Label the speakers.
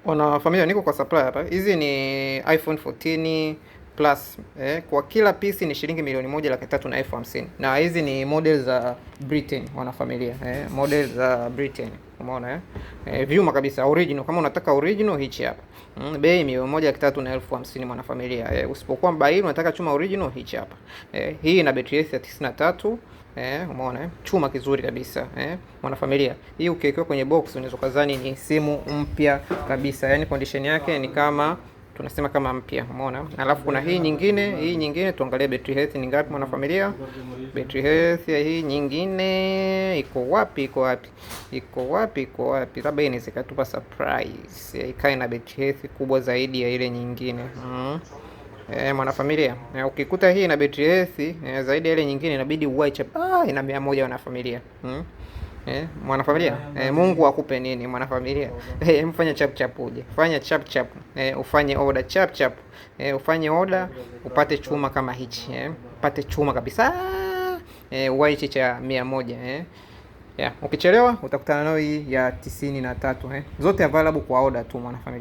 Speaker 1: Wanafamilia, niko kwa supply hapa. Hizi ni iPhone 14 Plus, kwa kila piece ni shilingi milioni 1,300,000 na elfu hamsini. Na hizi ni model za Britain wanafamilia, model za Britain. Umeona vyuma kabisa original. Kama unataka original hichi hapa. Bei milioni 1,300,000 na elfu hamsini mwanafamilia. Usipokuwa mbaili unataka chuma original hichi hapa. Hii ina battery ya 93. Umeona chuma kizuri kabisa mwanafamilia. Hii ukiwekewa kwenye box unaweza kudhani ni simu mpya kabisa. Yaani condition yake ni kama tunasema kama mpya. Umeona? Alafu kuna hii nyingine tuangalie battery health ni ngapi mwanafamilia. Battery health ya hii nyingine iko wapi? Labda hii inaweza kutupa surprise. Ikae na battery health kubwa zaidi ya ile nyingine. Mwanafamilia, ukikuta hii na battery health zaidi ya ile nyingine inabidi uwai chap. Ina 100 wanafamilia. Mwanafamilia, Mungu akupe nini mwanafamilia? Mfanya chap uje. Fanya chap. Ufanye order chap. Ufanye order upate chuma kama hichi, upate chuma kabisa. Uwai hichi cha 100, ukichelewa utakutana nayo hii ya 93, zote available kwa order tu mwanafamilia.